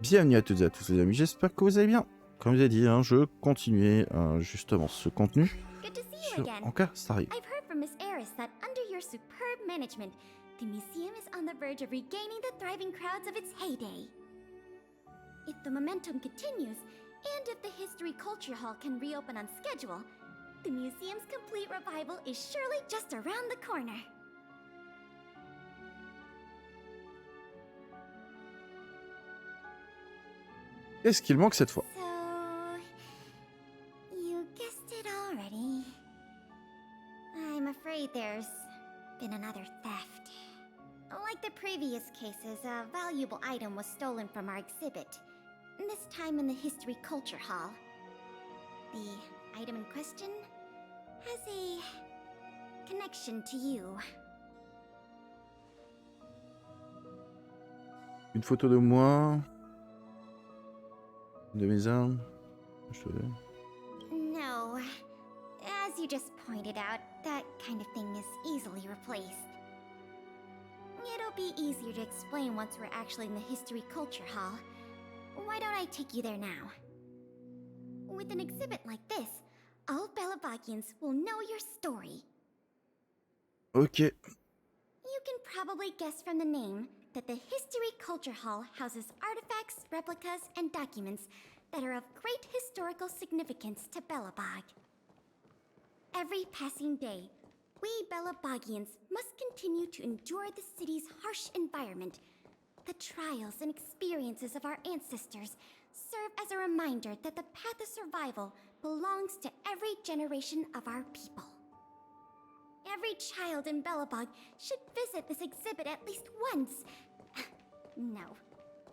Bienvenue à toutes et à tous les amis, j'espère que vous allez bien. Comme je l'ai dit, je continuais justement ce contenu sur HONKAI STAR RAIL. I've heard from Miss Eris that under your superb management, the museum is on the verge of regaining the thriving crowds of its heyday. If the momentum continues, and if the History Culture Hall can reopen on schedule, the museum's complete revival is surely just around the corner. Qu'est-ce qu'il manque cette fois? So, you guessed it already. I'm afraid there's been another theft. Like the previous cases, a valuable item was stolen from our exhibit. This time in the History Culture Hall. The item in question has a connection to you. Une photo de moi, de mes armes. No. As you just pointed out, that kind of thing is easily replaced. It'll be easier to explain once we're actually in the History Culture Hall. Why don't I take you there now? With an exhibit like this, all Belabagians will know your story. Ok. You can probably guess from the name that the History Culture Hall houses artifacts, replicas, and documents that are of great historical significance to Belobog. Every passing day, we Belabagians must continue to endure the city's harsh environment. The trials and experiences of our ancestors serve as a reminder that the path of survival belongs to every generation of our people. Every child in Belobog should visit this exhibit at least once. No,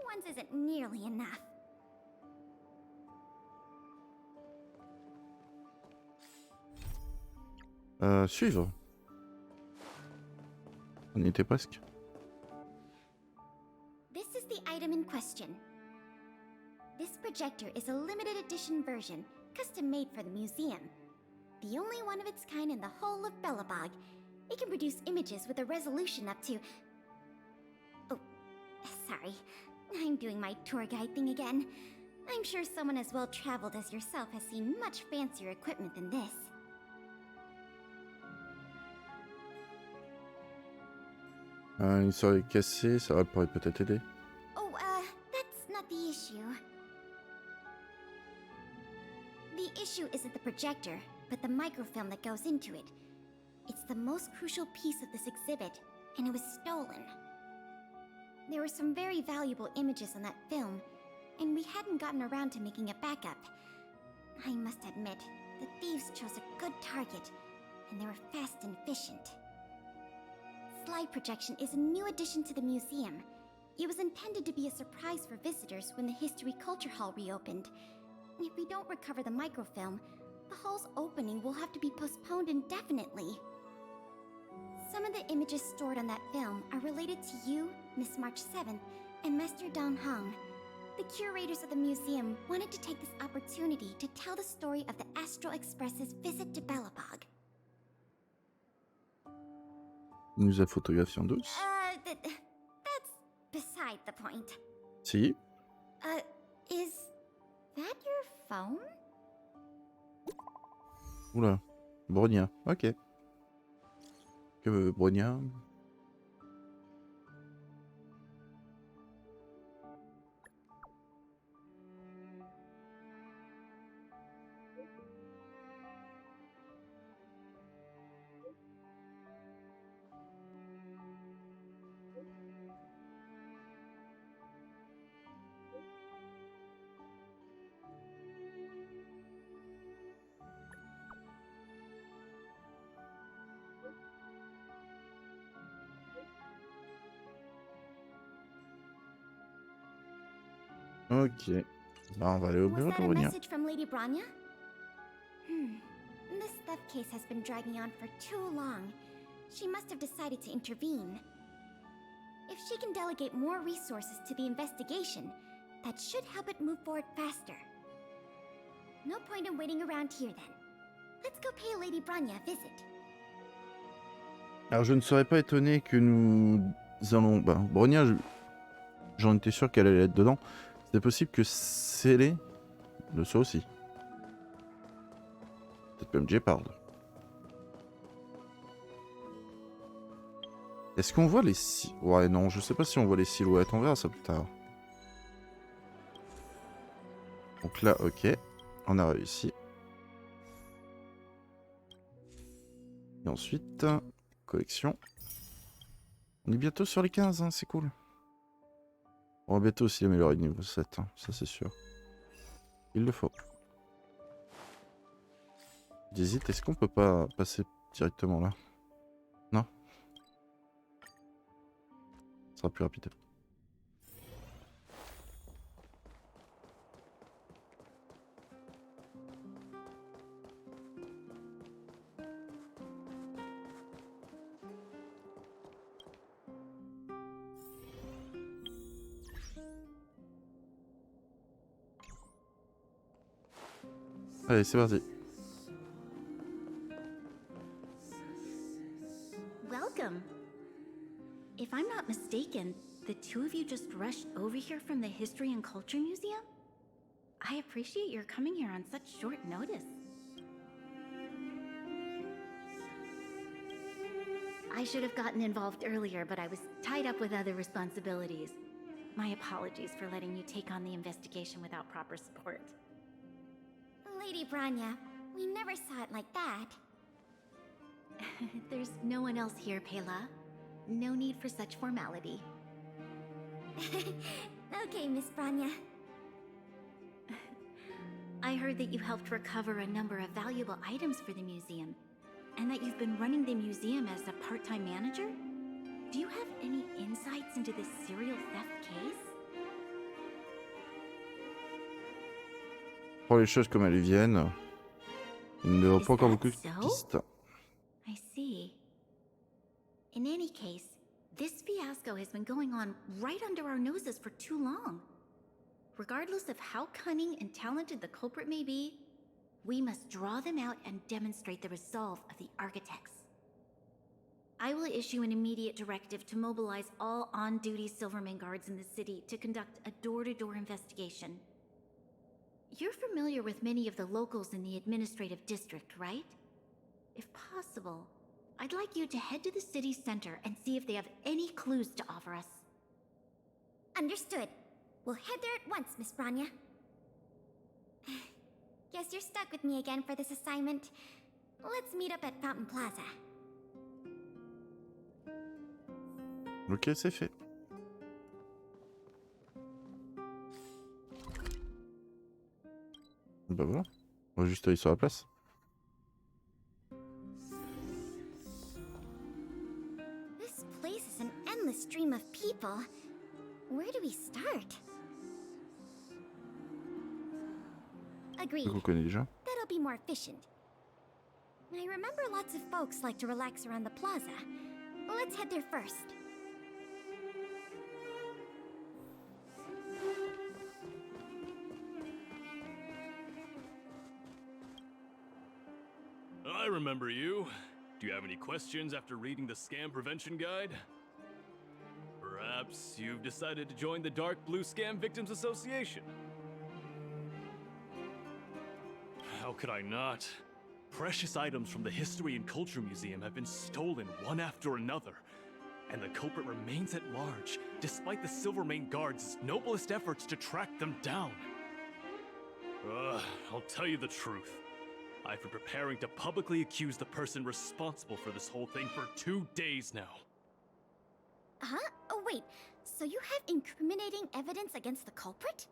once isn't nearly enough. Suivre. On y était presque. This is the item in question. This projector is a limited edition version, custom made for the museum. The only one of its kind in the whole of Belobog. It can produce images with a resolution up to... Oh, sorry. I'm doing my tour guide thing again. I'm sure someone as well traveled as yourself has seen much fancier equipment than this. Une soirée cassée, ça pourrait peut-être aider. Oh, that's not the issue. The issue isn't the projector, but the microfilm that goes into it. It's the most crucial piece of this exhibit, and it was stolen. There were some very valuable images on that film, and we hadn't gotten around to making a backup. I must admit, the thieves chose a good target, and they were fast and efficient. Slide projection is a new addition to the museum. It was intended to be a surprise for visitors when the History Culture Hall reopened. If we don't recover the microfilm, the hall's opening will have to be postponed indefinitely. Some of the images stored on that film are related to you, Miss March 7th, and Master Don Hong. The curators of the museum wanted to take this opportunity to tell the story of the Astral Express's visit to Belobog. Il nous a photographié en douce. That's beside the point. Si. Is that your phone? Oula. Bronia. Ok. Que veut Bronia? Ok. Bah, on va aller au bureau de Bronia. Message from Lady Bronya? This theft case has been dragging on for too long. She must have decided to intervene. If she can delegate more resources to the investigation, that should help it move forward faster. No point in waiting around here then. Let's go pay Lady Bronya a visit. Alors je ne serais pas étonné que nous allons... Bah, Bronia, j'en étais sûr qu'elle allait être dedans. C'est possible que scellé le soit aussi. Peut-être même Jeopard. Est-ce qu'on voit les ouais, non, je sais pas si on voit les silhouettes. On verra ça plus tard. Donc là, ok. On a réussi. Et ensuite, collection. On est bientôt sur les 15, hein, c'est cool. On va bientôt aussi améliorer le niveau 7, hein, ça c'est sûr. Il le faut. J'hésite, est-ce qu'on peut pas passer directement là? Non? Ce sera plus rapide. Allez, c'est parti. Welcome. If I'm not mistaken, the two of you just rushed over here from the History and Culture Museum? I appreciate your coming here on such short notice. I should have gotten involved earlier, but I was tied up with other responsibilities. My apologies for letting you take on the investigation without proper support. Lady Branya, we never saw it like that. There's no one else here, Pela. No need for such formality. Okay, Miss Branya. I heard that you helped recover a number of valuable items for the museum, and that you've been running the museum as a part-time manager? Do you have any insights into this serial theft case? Prends les choses comme elles viennent. Il ne devrait pas encore beaucoup de so? pistes. I see. In any case, this fiasco has been going on right under our noses for too long. Regardless of how cunning and talented the culprit may be, we must draw them out and demonstrate the resolve of the architects. I will issue an immediate directive to mobilize all on-duty Silverman guards in the city to conduct a door-to-door investigation. You're familiar with many of the locals in the administrative district, right? If possible, I'd like you to head to the city center and see if they have any clues to offer us. Understood. We'll head there at once, Miss Branya. Guess you're stuck with me again for this assignment. Let's meet up at Fountain Plaza. Ok, c'est fait. Bah voilà. On va juste aller sur la place. This place is an endless stream of people. Where do we start? Agreed. On connaît déjà. That'll be more efficient. I remember lots of folks like to relax around the plaza. Let's head there first. I remember you. Do you have any questions after reading the scam prevention guide? Perhaps you've decided to join the Dark Blue Scam Victims Association. How could I not? Precious items from the History and Culture Museum have been stolen one after another, and the culprit remains at large, despite the Silvermane Guards' noblest efforts to track them down. I'll tell you the truth. I've been preparing to publicly accuse the person responsible for this whole thing for 2 days now. Huh? Oh, wait. So you have incriminating evidence against the culprit?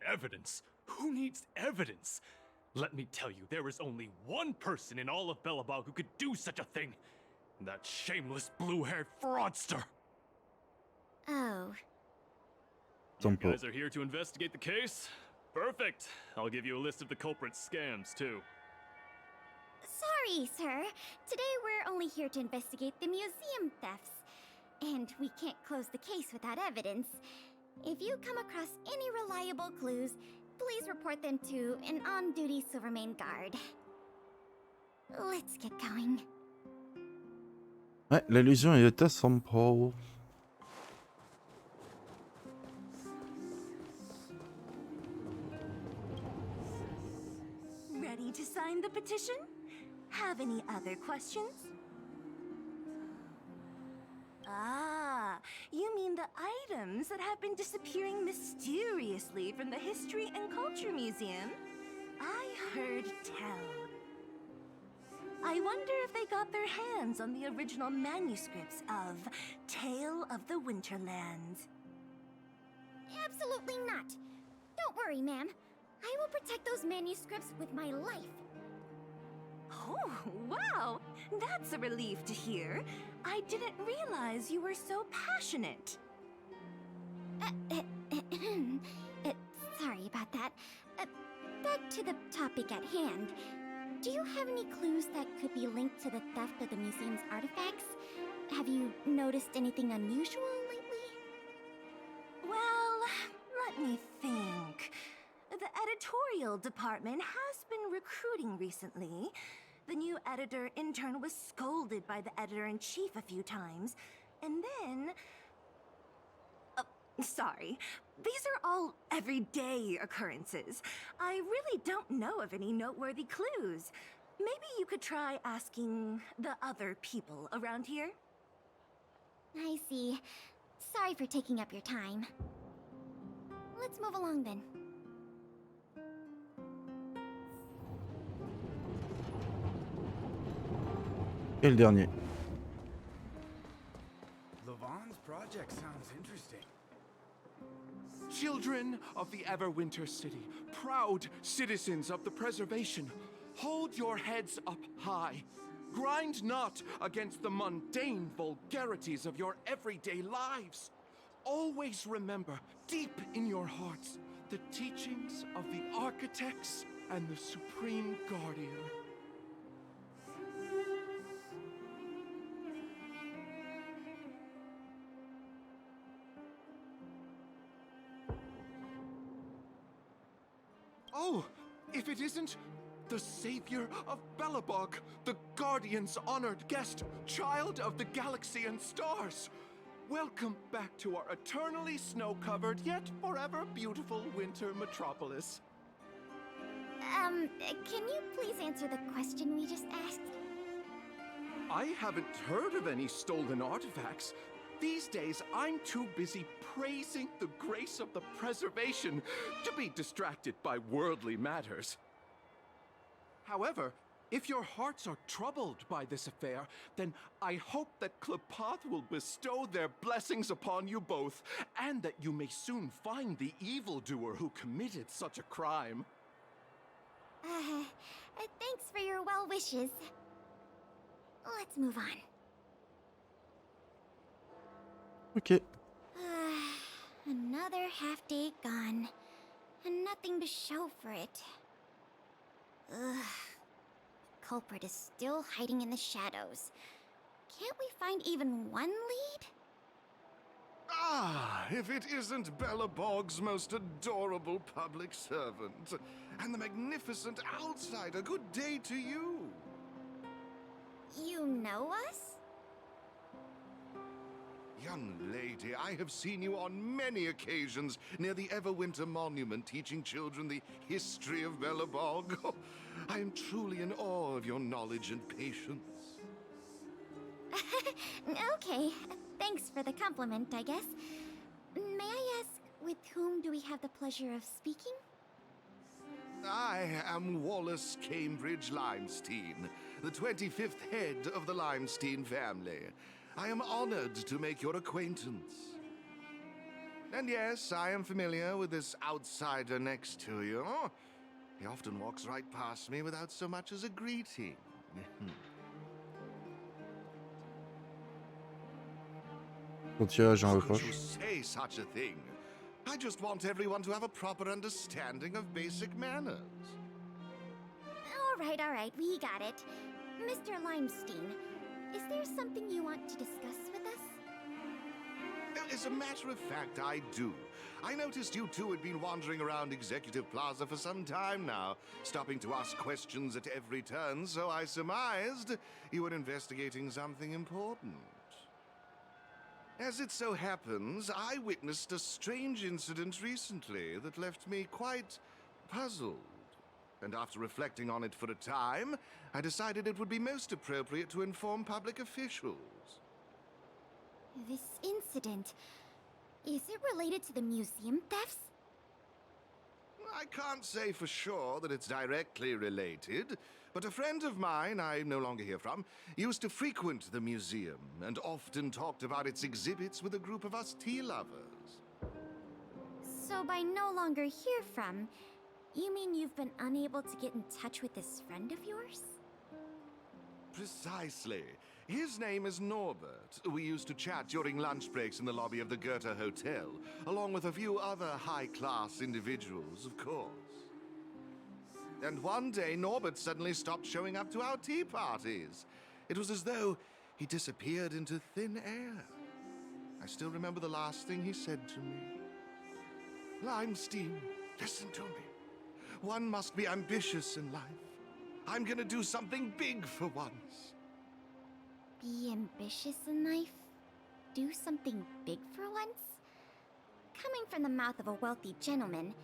Evidence? Who needs evidence? Let me tell you, there is only one person in all of Belobog who could do such a thing. That shameless blue-haired fraudster. Oh. You guys are here to investigate the case? Perfect. I'll give you a list of the culprit's scams, too. Sorry, sir. Today we're only here to investigate the museum thefts. And we can't close the case without evidence. If you come across any reliable clues, please report them to an on-duty Silvermane guard. Let's get going. Ouais, l'allusion est à Saint-Paul. ready to sign the petition? Have any other questions? Ah, you mean the items that have been disappearing mysteriously from the History and Culture Museum? I heard tell. I wonder if they got their hands on the original manuscripts of Tale of the Winterlands. Absolutely not. Don't worry, ma'am. I will protect those manuscripts with my life. Oh, wow! That's a relief to hear. I didn't realize you were so passionate. Sorry about that. Back to the topic at hand. Do you have any clues that could be linked to the theft of the museum's artifacts? Have you noticed anything unusual lately? Well, let me think. The editorial department has been recruiting recently. The new editor-intern was scolded by the editor-in-chief a few times, and then... sorry. These are all everyday occurrences. I really don't know of any noteworthy clues. Maybe you could try asking the other people around here? I see. Sorry for taking up your time. Let's move along then. Et le dernier. Lavon's project sounds interesting. Children of the Everwinter City, proud citizens of the preservation, hold your heads up high. Grind not against the mundane vulgarities of your everyday lives. Always remember, deep in your hearts, the teachings of the architects and the Supreme Guardian. Oh, if it isn't the savior of Belobog, the Guardian's honored guest, child of the galaxy and stars. Welcome back to our eternally snow-covered yet forever beautiful winter metropolis. Can you please answer the question we just asked? I haven't heard of any stolen artifacts. These days, I'm too busy praising the grace of the preservation to be distracted by worldly matters. However, if your hearts are troubled by this affair, then I hope that Klepoth will bestow their blessings upon you both, and that you may soon find the evildoer who committed such a crime. Thanks for your well wishes. Let's move on. Ok. Another half day gone, and nothing to show for it. Ugh. The culprit is still hiding in the shadows. Can't we find even one lead? Ah, if it isn't Belobog's most adorable public servant, and the magnificent outsider, good day to you. You know us? Young lady, I have seen you on many occasions near the Everwinter Monument teaching children the history of Belobog. I am truly in awe of your knowledge and patience. Okay, thanks for the compliment, I guess. May I ask, with whom do we have the pleasure of speaking? I am Wallace Cambridge Limestein, the 25th head of the Limestein family. I am honored to make your acquaintance. And yes, I am familiar with this outsider next to you. He often walks right past me without so much as a greeting. Continue, j'en How could reproche. you say such a thing? I just want everyone to have a proper understanding of basic manners. All right, we got it. Mr. Limestein, is there something you want to discuss with us? As a matter of fact, I do. I noticed you two had been wandering around Executive Plaza for some time now, stopping to ask questions at every turn, so I surmised you were investigating something important. As it so happens, I witnessed a strange incident recently that left me quite puzzled. and after reflecting on it for a time, I decided it would be most appropriate to inform public officials. This incident, is it related to the museum thefts? I can't say for sure that it's directly related, but a friend of mine I no longer hear from used to frequent the museum and often talked about its exhibits with a group of us tea lovers. So by no longer hear from, you mean you've been unable to get in touch with this friend of yours? Precisely. His name is Norbert. We used to chat during lunch breaks in the lobby of the Goethe Hotel, along with a few other high-class individuals, of course. And one day, Norbert suddenly stopped showing up to our tea parties. It was as though he disappeared into thin air. I still remember the last thing he said to me. Limestein, listen to me. One must be ambitious in life. I'm gonna do something big for once. Be ambitious in life? Do something big for once? Coming from the mouth of a wealthy gentleman,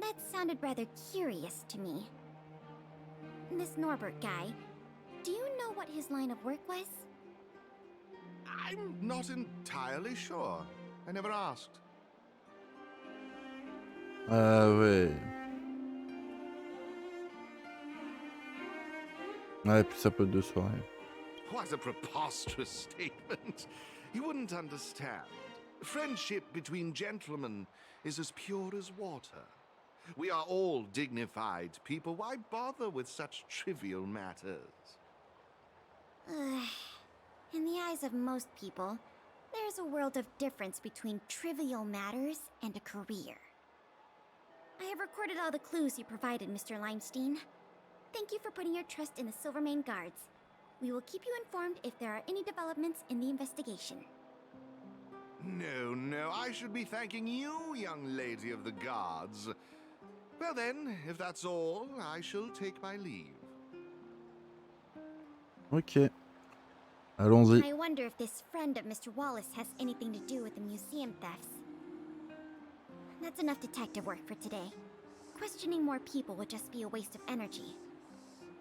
that sounded rather curious to me. This Norbert guy, do you know what his line of work was? I'm not entirely sure. I never asked. Ah ouais. Ouais, puis ça peut être 2 soirées. What a preposterous statement. You wouldn't understand. Friendship between gentlemen is as pure as water. We are all dignified people. Why bother with such trivial matters? In the eyes of most people, there's a world of difference between trivial matters and a career. I have recorded all the clues you provided, Mr. Limestein. Thank you for putting your trust in the Silvermane Guards. We will keep you informed if there are any developments in the investigation. No, I should be thanking you, young lady of the guards. Well then, if that's all, I shall take my leave. Ok. Allons-y. I wonder if this friend of Mr. Wallace has anything to do with the museum thefts. That's enough detective work for today. Questioning more people would just be a waste of energy.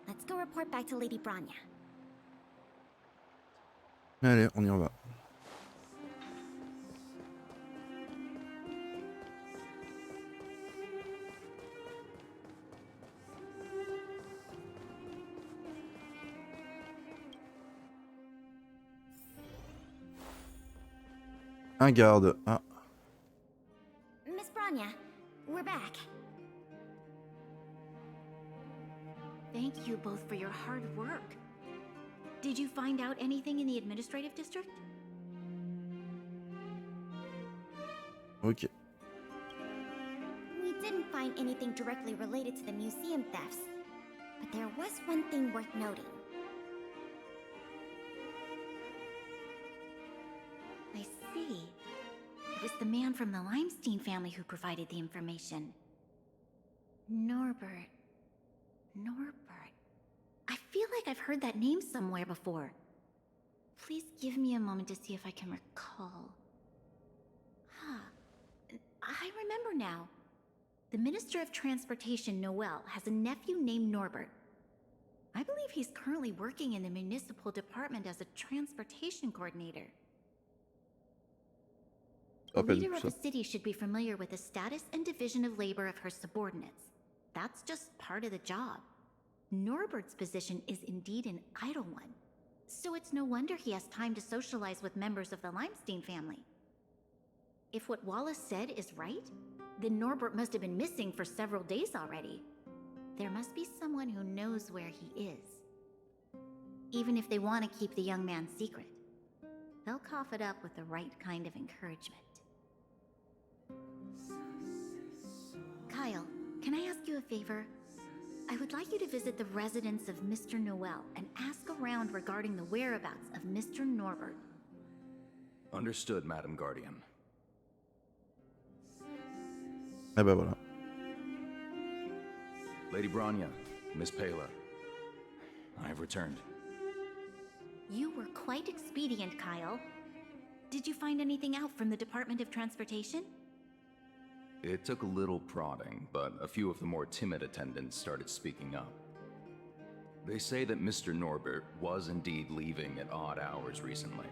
Let's go report back to Lady Bronya. Allez, on y va. Un garde. Ah. Miss Bronya, we're back. Thank you both for your hard work. Did you find out anything in the administrative district? Ok. We didn't find anything directly related to the museum thefts, but there was one thing worth noting. I see. It was the man from the Limestein family who provided the information. Norbert. I feel like I've heard that name somewhere before. Please give me a moment to see if I can recall. I remember now. The Minister of Transportation, Noel, has a nephew named Norbert. I believe he's currently working in the municipal department as a transportation coordinator. The leader of the city should be familiar with the status and division of labor of her subordinates. That's just part of the job. Norbert's position is indeed an idle one, so it's no wonder he has time to socialize with members of the Limestein family. If what Wallace said is right, then Norbert must have been missing for several days already. There must be someone who knows where he is. Even if they want to keep the young man secret, they'll cough it up with the right kind of encouragement. Kyle, can I ask you a favor? I would like you to visit the residence of Mr. Noel and ask around regarding the whereabouts of Mr. Norbert. Understood, Madam Guardian. Ah bah voilà. Lady Bronya, Miss Pela, I have returned. You were quite expedient, Kyle. Did you find anything out from the Department of Transportation? It took a little prodding, but a few of the more timid attendants started speaking up. They say that Mr. Norbert was indeed leaving at odd hours recently.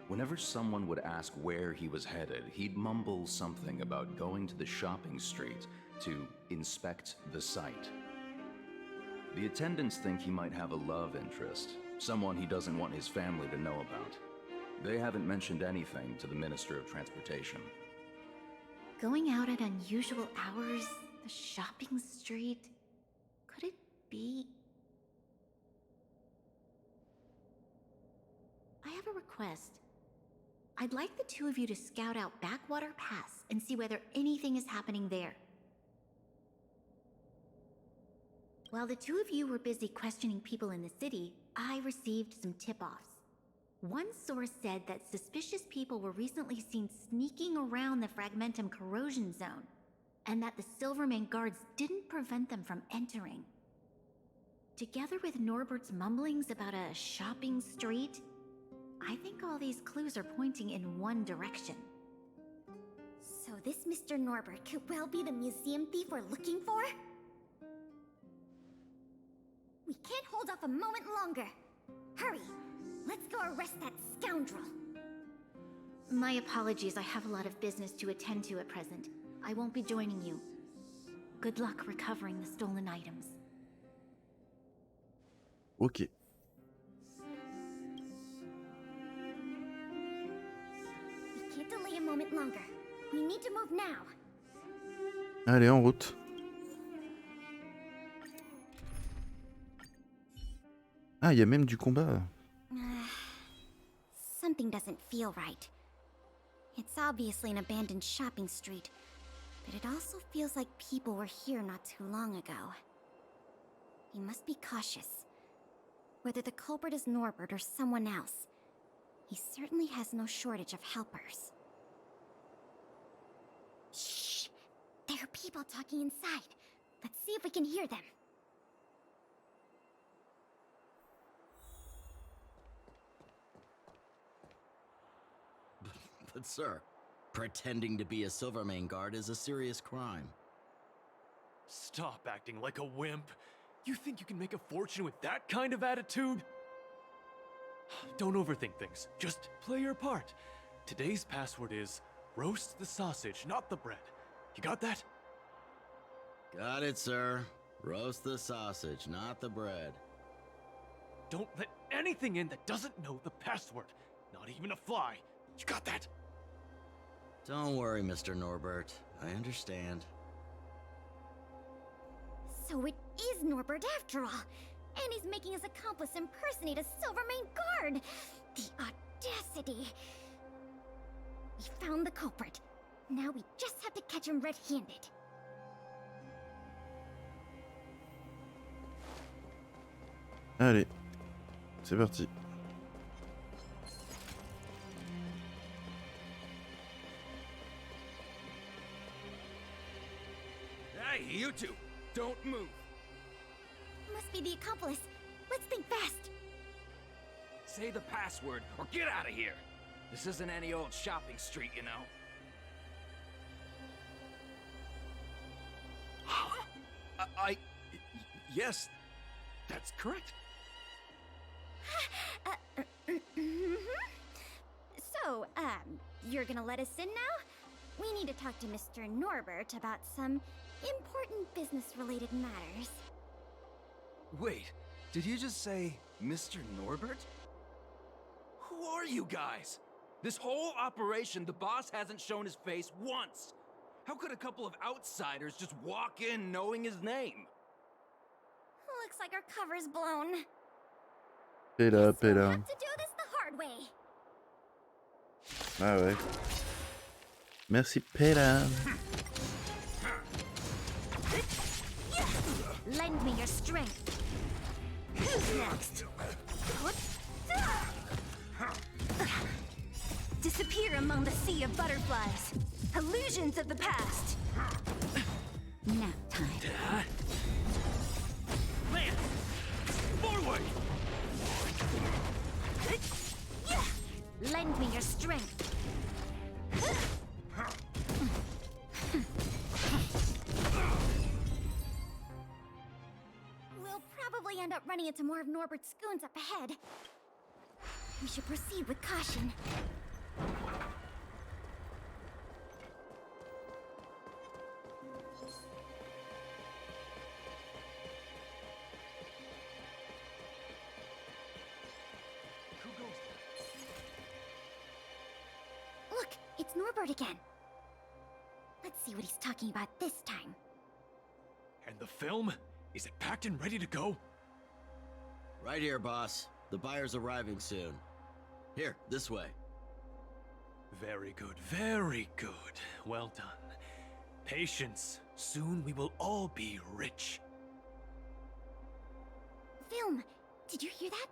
Whenever someone would ask where he was headed, he'd mumble something about going to the shopping street to inspect the site. The attendants think he might have a love interest, someone he doesn't want his family to know about. They haven't mentioned anything to the Minister of Transportation. Going out at unusual hours, the shopping street, could it be? I have a request. I'd like the two of you to scout out Backwater Pass and see whether anything is happening there. While the two of you were busy questioning people in the city, I received some tip-offs. One source said that suspicious people were recently seen sneaking around the Fragmentum corrosion zone, and that the Silvermane guards didn't prevent them from entering. Together with Norbert's mumblings about a shopping street, I think all these clues are pointing in one direction. So this Mr. Norbert could well be the museum thief we're looking for? We can't hold off a moment longer. Hurry! Let's go arrest that scoundrel! My apologies, I have a lot of business to attend to at present. I won't be joining you. Good luck recovering the stolen items. Ok. We can't delay a moment longer. We need to move now. Allez, en route. Ah, il y a même du combat. Something doesn't feel right. It's obviously an abandoned shopping street, but it also feels like people were here not too long ago. We must be cautious. Whether the culprit is Norbert or someone else, he certainly has no shortage of helpers. Shh! There are people talking inside. Let's see if we can hear them. But sir, pretending to be a Silvermane guard is a serious crime. Stop acting like a wimp. You think you can make a fortune with that kind of attitude? Don't overthink things. Just play your part. Today's password is roast the sausage, not the bread. You got that? Got it, sir. Roast the sausage, not the bread. Don't let anything in that doesn't know the password. Not even a fly. You got that? Don't worry, Mr. Norbert. I understand. So it is Norbert after all. And he's making his accomplice impersonate a Silvermane guard. The audacity. We found the culprit. Now we just have to catch him red-handed. Allez, c'est parti. Hey, you two! Don't move! Must be the accomplice. Let's think fast. Say the password or get out of here. This isn't any old shopping street, you know. Yes, that's correct. So, you're gonna let us in now? We need to talk to Mr. Norbert about some important business-related matters. Wait, did you just say Mr. Norbert? Who are you guys? This whole operation, the boss hasn't shown his face once. How could a couple of outsiders just walk in knowing his name? Looks like our cover's blown. Péla, Guess we'll péla. have to do this the hard way. Ah ouais. Merci, Péla. Lend me your strength. Who's next? Disappear among the sea of butterflies. Illusions of the past. Nap time. Man! Forward! Lend me your strength. end up running into more of Norbert's goons up ahead. We should proceed with caution. Look, it's Norbert again. Let's see what he's talking about this time. And the film? Is it packed and ready to go? Right here, boss. The buyer's arriving soon. Here, this way. Very good, very good. Well done. Patience. Soon we will all be rich. Film! Did you hear that?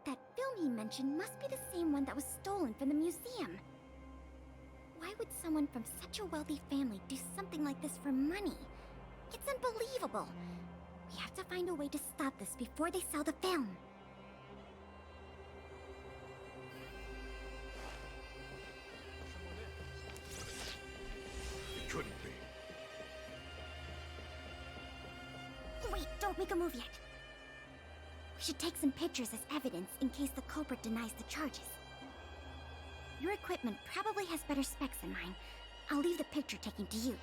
That film he mentioned must be the same one that was stolen from the museum. Why would someone from such a wealthy family do something like this for money? It's unbelievable. We have to find a way to stop this before they sell the film. It couldn't be. Wait, don't make a move yet. We should take some pictures as evidence in case the culprit denies the charges. Your equipment probably has better specs than mine. I'll leave the picture taking to you.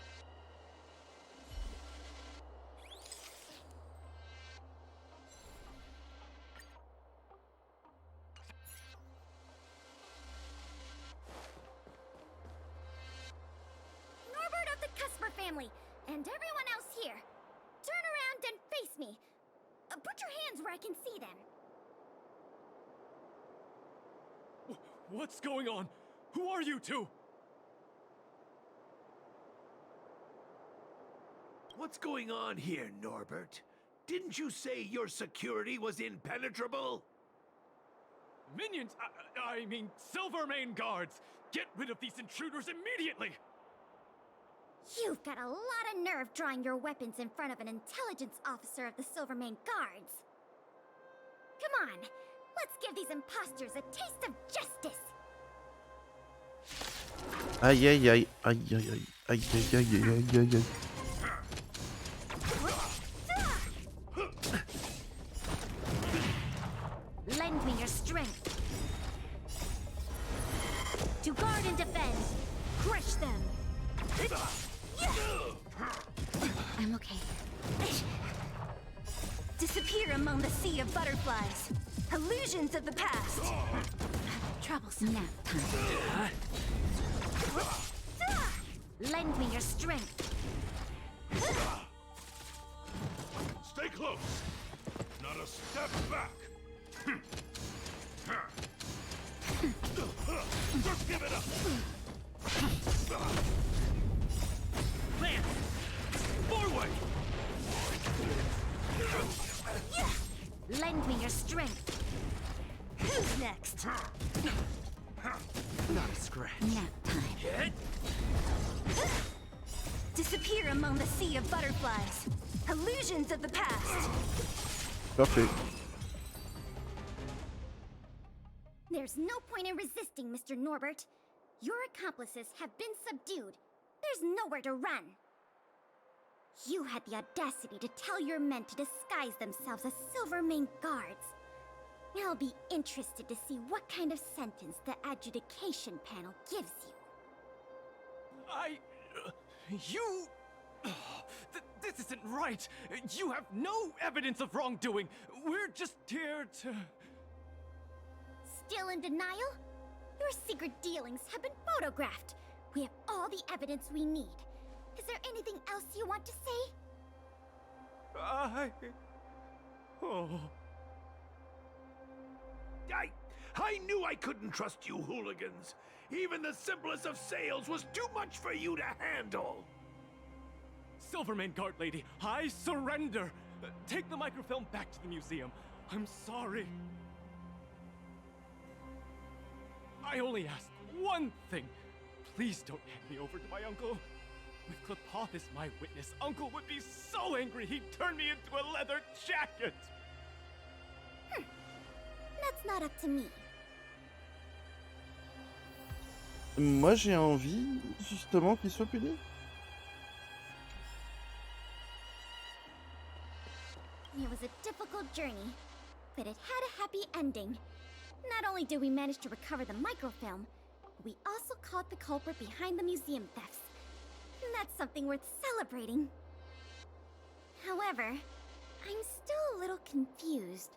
Norbert of the Cusper family, and everyone else here. Turn around and face me. Put your hands where I can see them. What's going on? Who are you two? What's going on here, Norbert? Didn't you say your security was impenetrable? Minions! I mean, Silvermane guards! Get rid of these intruders immediately! You've got a lot of nerve drawing your weapons in front of an intelligence officer of the Silvermane Guards. Come on, let's give these imposters a taste of justice. Aïe aïe aïe aïe aïe aïe aïe aïe aïe aïe aïe aïe. Lend me your strength. To guard and defend. Crush them. I'm okay. Disappear among the sea of butterflies. Illusions of the past. Troublesome nap time. Lend me your strength. Stay close. Not a step back. Just give it up. Lance! Forward! Lend me your strength. Who's next? Not a scratch. Nap time. Hit! Disappear among the sea of butterflies. Illusions of the past. Parfait. There's no point in resisting, Mr. Norbert. Your accomplices have been subdued. There's nowhere to run. You had the audacity to tell your men to disguise themselves as Silvermane guards. I'll be interested to see what kind of sentence the adjudication panel gives you. You... this isn't right! You have no evidence of wrongdoing! We're just here to... Still in denial? Your secret dealings have been photographed. We have all the evidence we need. Is there anything else you want to say? Oh... I knew I couldn't trust you hooligans. Even the simplest of sales was too much for you to handle. Silvermane Guard Lady, I surrender! Take the microfilm back to the museum. I'm sorry. I only asked one thing. Please don't hand me over to my uncle. With Klepoth as my witness, Uncle would be so angry he'd turn me into a leather jacket! That's not up to me. Moi j'ai envie justement qu'il soit puni. It was a difficult journey, but it had a happy ending. Not only did we manage to recover the microfilm, we also caught the culprit behind the museum thefts. And that's something worth celebrating. However, I'm still a little confused.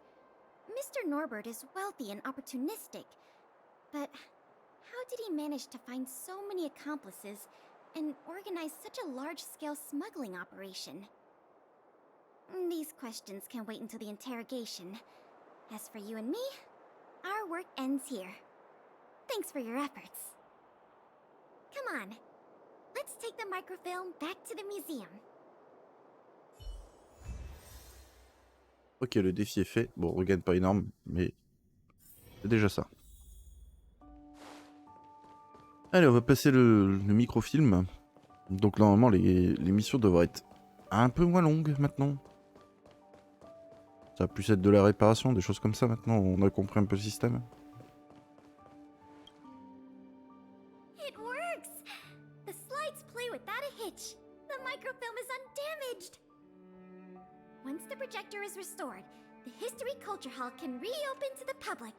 Mr. Norbert is wealthy and opportunistic, but how did he manage to find so many accomplices and organize such a large-scale smuggling operation? These questions can wait until the interrogation. As for you and me, our work ends here. Thanks for your efforts. Come on, let's take the microfilm back to the museum. Ok, le défi est fait. Bon, on regagne pas énorme, mais c'est déjà ça. Allez, on va passer le microfilm. Donc normalement, les missions devraient être un peu moins longues maintenant. Ça va plus être de la réparation, des choses comme ça maintenant. On a compris un peu le système. It works! The slides play without a hitch. The microfilm is undamaged. Once the projector is restored, the History Culture Hall can reopen to the public.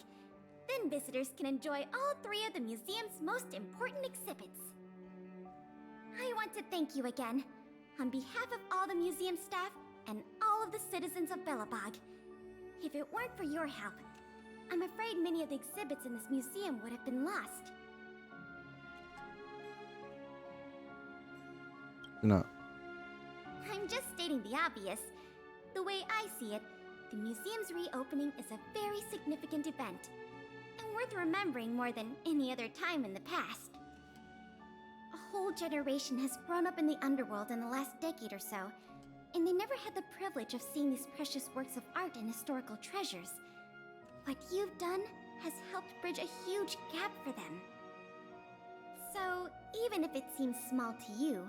Then visitors can enjoy all 3 of the museum's most important exhibits. I want to thank you again, on behalf of all the museum staff and all of the citizens of Belobog. If it weren't for your help, I'm afraid many of the exhibits in this museum would have been lost. No. I'm just stating the obvious. The way I see it, the museum's reopening is a very significant event, and worth remembering more than any other time in the past. A whole generation has grown up in the underworld in the last decade or so, and they never had the privilege of seeing these precious works of art and historical treasures. What you've done has helped bridge a huge gap for them. So, even if it seems small to you,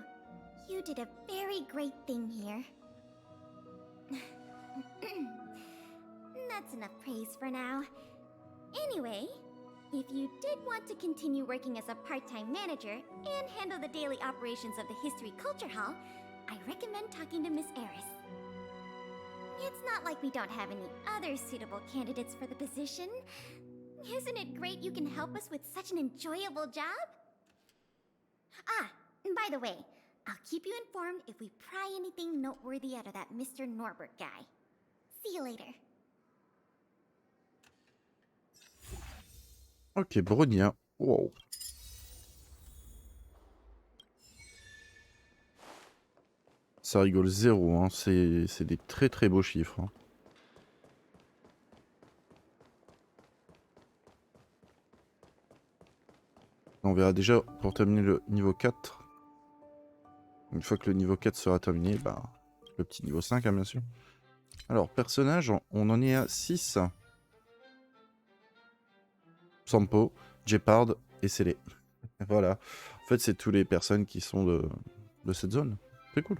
you did a very great thing here. That's enough praise for now. Anyway, if you did want to continue working as a part-time manager and handle the daily operations of the History Culture Hall, I recommend talking to Miss Eris. It's not like we don't have any other suitable candidates for the position. Isn't it great you can help us with such an enjoyable job? Ah, and by the way, I'll keep you informed if we pry anything noteworthy out of that Mr. Norbert guy. See you later. Ok, Bronia. Wow. Ça rigole zéro, hein. C'est des très très beaux chiffres. Hein. On verra déjà pour terminer le niveau 4. Une fois que le niveau 4 sera terminé, bah, le petit niveau 5, hein, bien sûr. Alors, personnage, on en est à 6. Sampo, Jeopard et Célé. Voilà. En fait, c'est toutes les personnes qui sont de cette zone. C'est cool.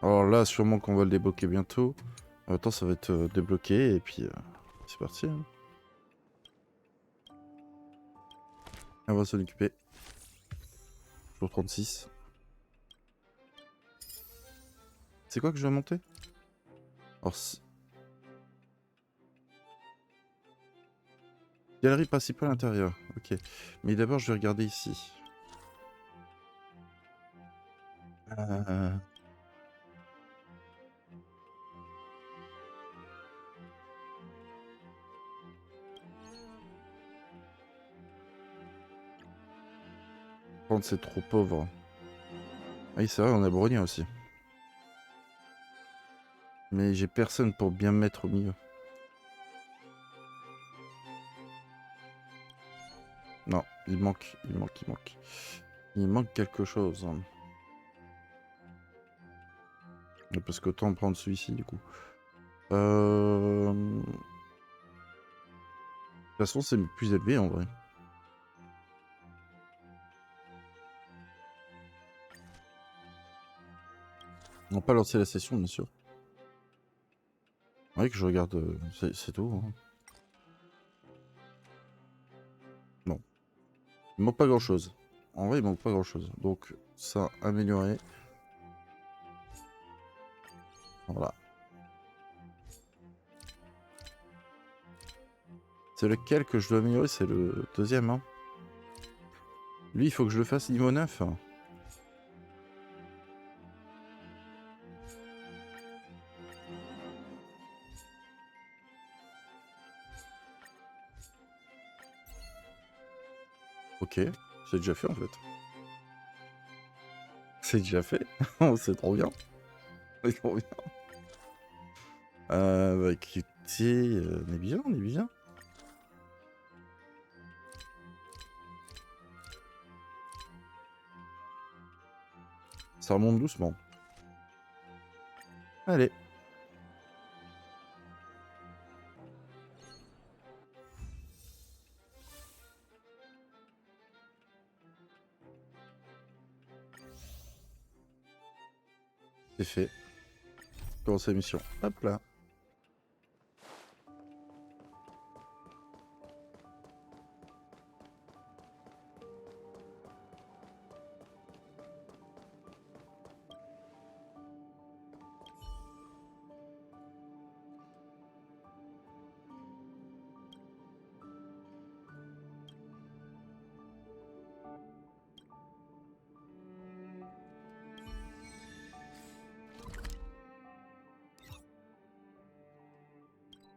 Alors là, sûrement qu'on va le débloquer bientôt. Attends, ça va être débloqué et puis c'est parti. Hein. On va s'en occuper. Jour 36. C'est quoi que je vais monter? Alors, galerie principale intérieure. Ok. Mais d'abord, je vais regarder ici. C'est trop pauvre. Ah oui, c'est vrai, on a Bronia aussi. Mais j'ai personne pour bien me mettre au milieu. Non, il manque. Il manque quelque chose. Parce qu'autant prendre celui-ci, du coup. De toute façon, c'est le plus élevé, en vrai. On va pas lancer la session, bien sûr. Ouais, que je regarde, c'est tout. Hein. Non. Il manque pas grand chose. En vrai, il manque pas grand chose. Donc, ça, amélioré. Voilà. C'est lequel que je dois améliorer? C'est le deuxième, hein. Lui, il faut que je le fasse niveau 9. Ok, c'est déjà fait en fait. C'est déjà fait. C'est trop bien. C'est trop bien. Bah écoutez, on est bien, on est bien. Ça remonte doucement. Allez. C'est fait. Commence la mission. Hop là.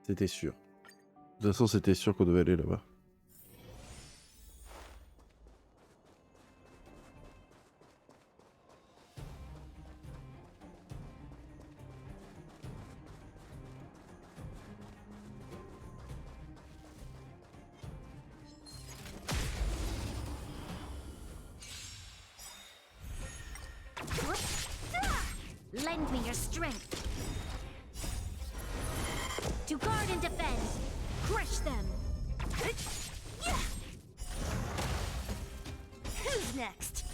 C'était sûr. De toute façon, c'était sûr qu'on devait aller là-bas. Lend me your strength. To guard and defend. Crush them. Who's next?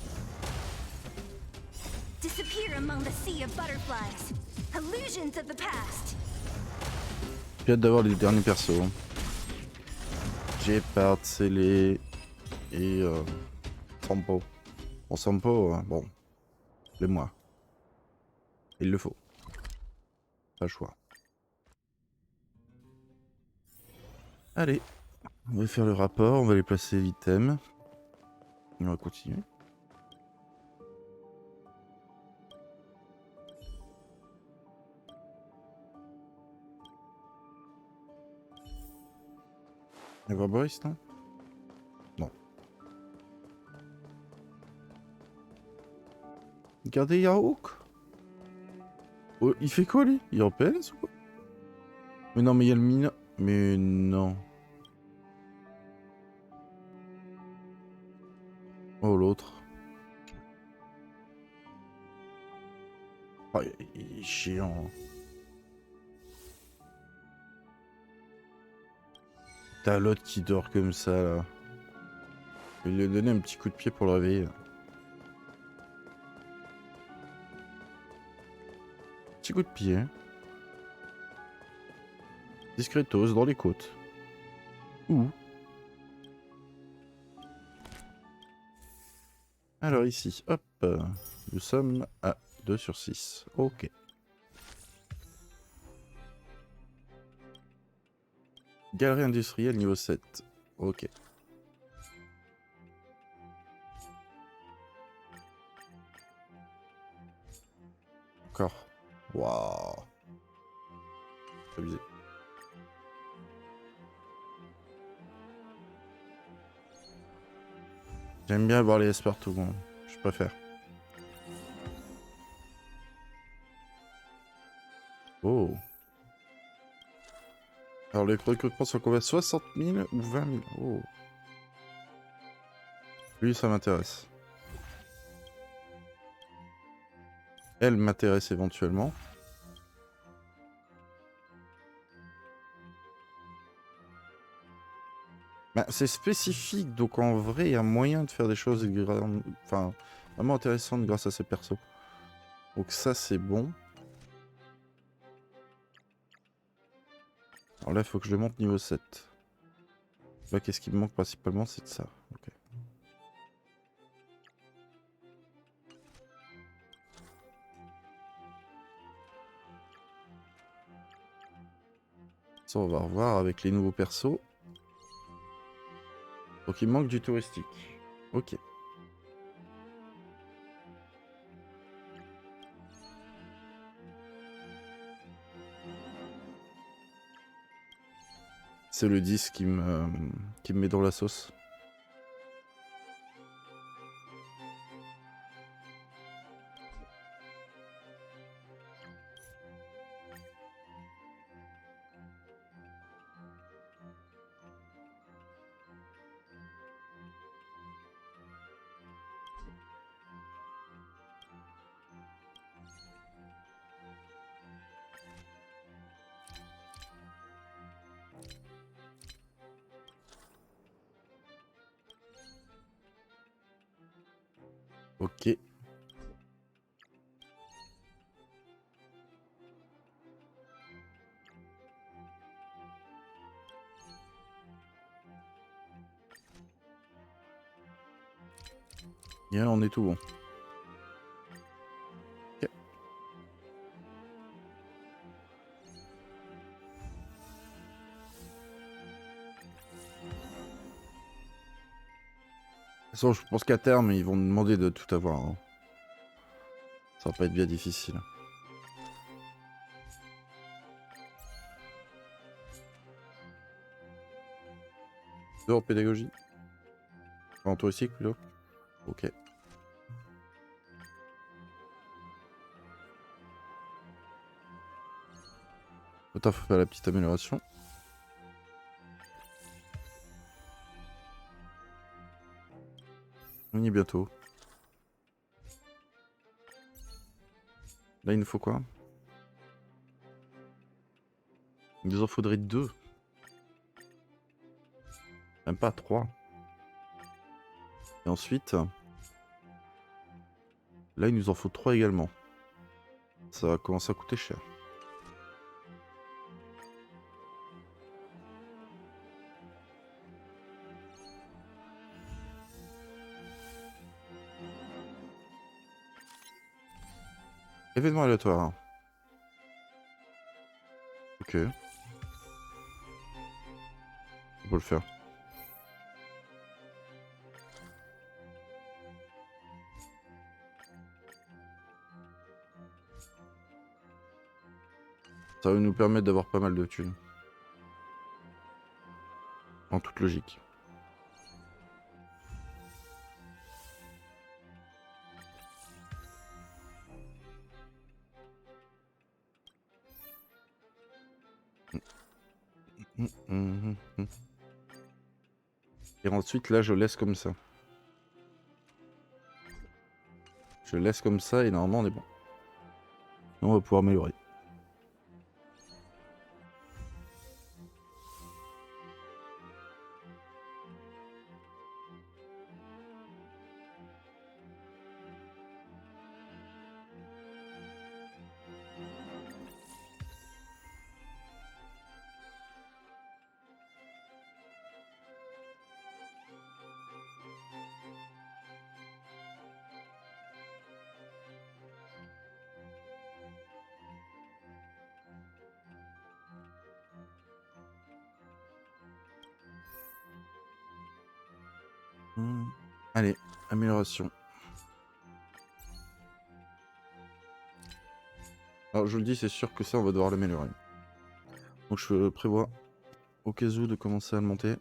Disappear among the sea of butterflies. Illusions of the past. J'ai hâte d'avoir les derniers persos. Hein. Gepard, Scellé et Sampo. Bon, Sampo, bon, c'est moi. Il le faut. Pas le choix. Allez, on va faire le rapport, on va les placer l'items. On va continuer. Il va voir Boris, non? Non. Regardez Yaouk. Oh, il fait quoi lui? Il est en PLS ou quoi? Mais non, mais il y a le mineur. Mais non. Oh, l'autre. Oh, il est chiant. T'as l'autre qui dort comme ça là. Je vais lui donner un petit coup de pied pour le réveiller. Petit coup de pied. Discretos dans les côtes. Ouh. Alors ici, hop. Nous sommes à 2 sur 6. Ok. Galerie industrielle niveau 7. Ok. Encore. Waouh. Abusé. J'aime bien avoir les S partout, bon. Je préfère. Oh. Alors les recrutements sont combien? 60 000 ou 20 000? Oh. Lui, ça m'intéresse. Elle m'intéresse éventuellement. Bah, c'est spécifique, donc en vrai, il y a moyen de faire des choses enfin, vraiment intéressantes grâce à ces persos. Donc ça, c'est bon. Alors là, il faut que je le monte niveau 7. Là, qu'est-ce qui me manque principalement? C'est de ça. Ok. Ça, on va revoir avec les nouveaux persos. Donc il manque du touristique. Ok. C'est le 10 qui me met dans la sauce. Ok. Bien, on est tout bon. Ok. De toute façon, je pense qu'à terme, ils vont nous demander de tout avoir. Hein. Ça va pas être bien difficile. Deux en pédagogie. En touristique plutôt. Ok. Attends, faut faire la petite amélioration. On y est bientôt. Là, il nous faut quoi? Il nous en faudrait 2. Même pas 3. Et ensuite, là, il nous en faut 3 également. Ça va commencer à coûter cher. Événement aléatoire. Ok. On peut le faire. Ça va nous permettre d'avoir pas mal de thunes. En toute logique. Et ensuite, là, je laisse comme ça. Je laisse comme ça et normalement, on est bon. On va pouvoir améliorer. Allez, amélioration. Alors je le dis, c'est sûr que ça on va devoir l'améliorer. Donc je prévois au cas où de commencer à le monter.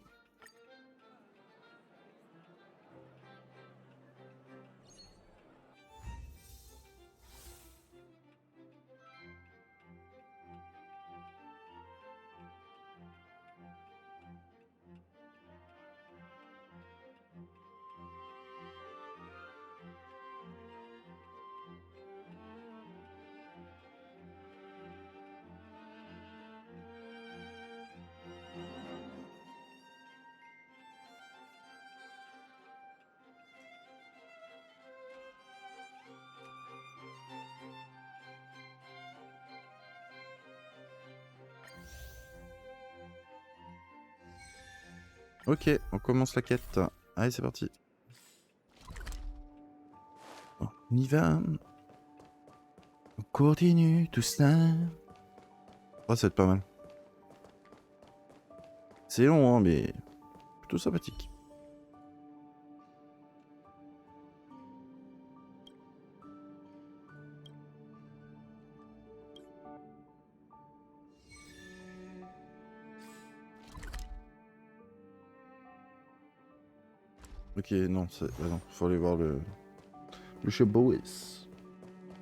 Ok, on commence la quête. Allez, c'est parti. On y va. On continue tout ça. Oh, ça va être pas mal. C'est long, hein, mais plutôt sympathique. Ok, non, non, faut aller voir le chef Bois.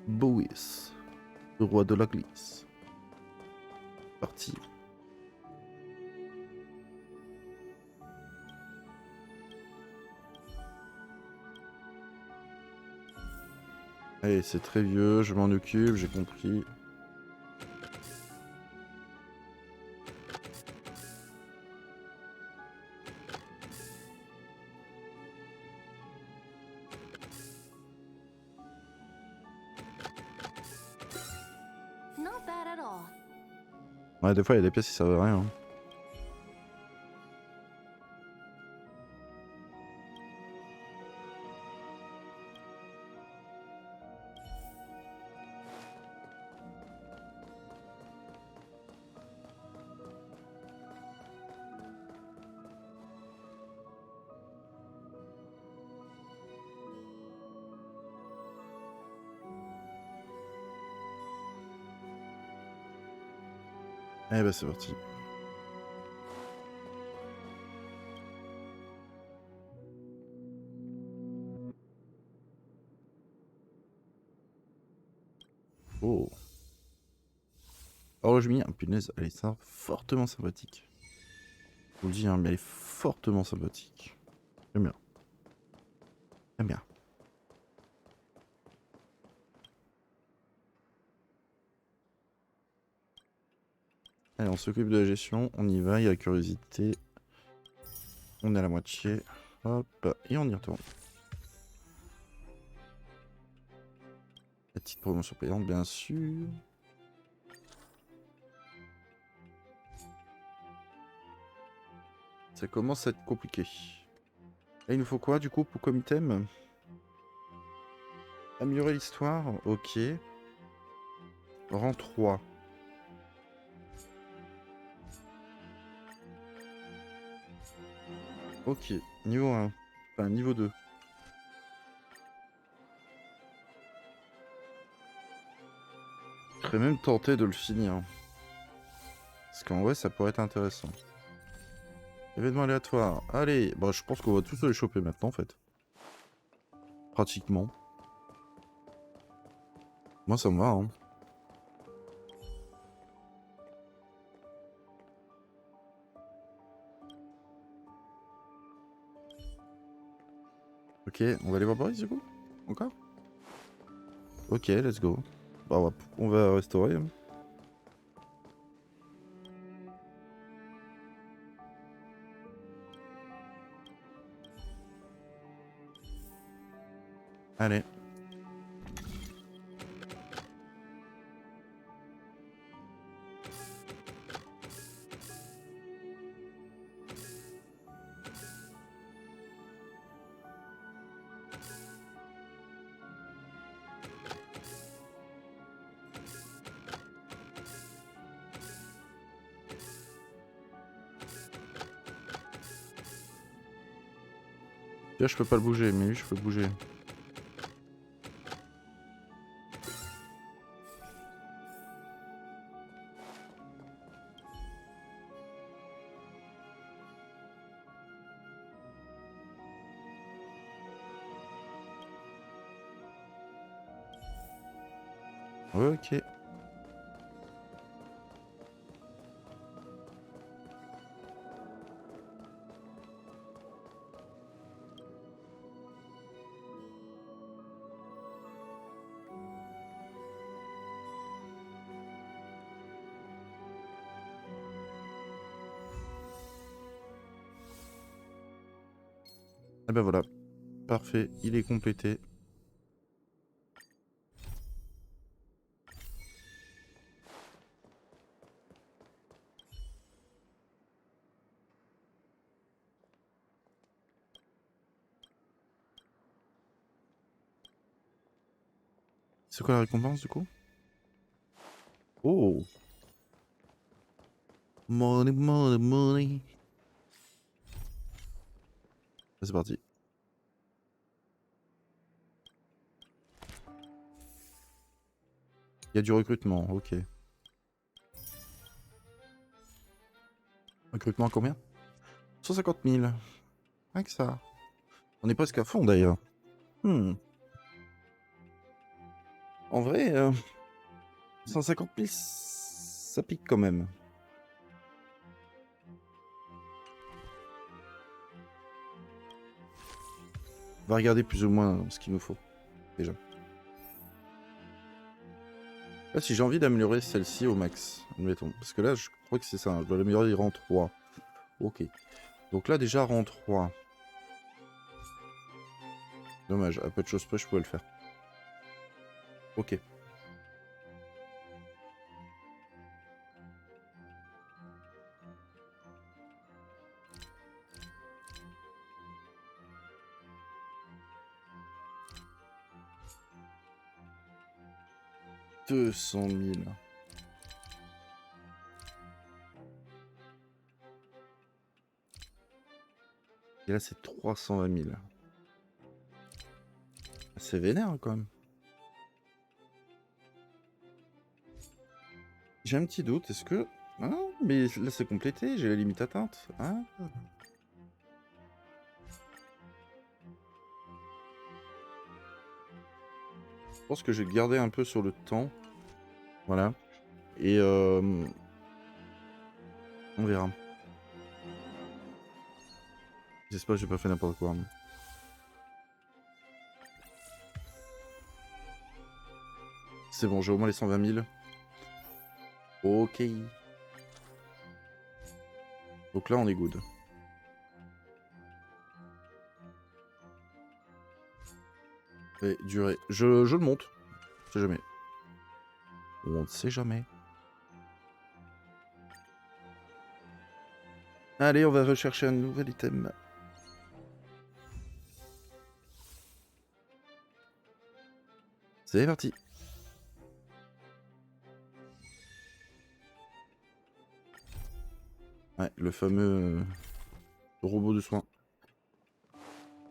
Bois, le roi de la glisse. Parti. Allez, c'est très vieux, je m'en occupe, j'ai compris. Not bad at all. Ouais, des fois, il y a des pièces qui servent à rien. Hein. Eh bah c'est parti. Oh. Horloge mini, punaise, elle est ça, fortement sympathique. Je vous le dis, hein, mais elle est fortement sympathique. J'aime bien. J'aime bien. Allez, on s'occupe de la gestion, on y va, il y a la curiosité. On est à la moitié. Hop, et on y retourne. La petite promotion payante, bien sûr. Ça commence à être compliqué. Et il nous faut quoi du coup pour comme item? Améliorer l'histoire, ok. Rang 3. Ok, niveau 1. Enfin, niveau 2. Je serais même tenté de le finir. Parce qu'en vrai, ça pourrait être intéressant. Événement aléatoire. Allez, bon, je pense qu'on va tous les choper maintenant, en fait. Pratiquement. Moi, ça me va, hein. Ok, on va aller voir Boris, du coup? Encore? Ok, let's go. Bah, on va restaurer. Hein. Allez. Là, je peux pas le bouger, mais lui, je peux le bouger. Ok. Et ben voilà. Parfait, il est complété. C'est quoi la récompense du coup? Oh! Money, money, money. C'est parti. Il y a du recrutement, ok. Recrutement à combien? 150 000. Rien que ça. On est presque à fond d'ailleurs. En vrai, 150 000, ça pique quand même. On va regarder plus ou moins ce qu'il nous faut, déjà. Là, si j'ai envie d'améliorer celle-ci au max, admettons. Parce que là, je crois que c'est ça, je dois l'améliorer rang 3. Ok. Donc là, déjà, rang 3. Dommage, à peu de choses près, je pouvais le faire. Ok. « 200 000. » Et là, c'est 320 000. C'est vénère, hein, quand même. J'ai un petit doute, est-ce que... Ah, mais là, c'est complété, j'ai la limite atteinte. Ah. Je pense que je vais garder un peu sur le temps. Voilà. Et on verra. J'espère que j'ai pas fait n'importe quoi. C'est bon, j'ai au moins les 120 000. Ok. Donc là, on est good. Et durée. Je le monte. On sait jamais. On ne sait jamais. Allez, on va rechercher un nouvel item. C'est parti. Ouais, le fameux robot de soins.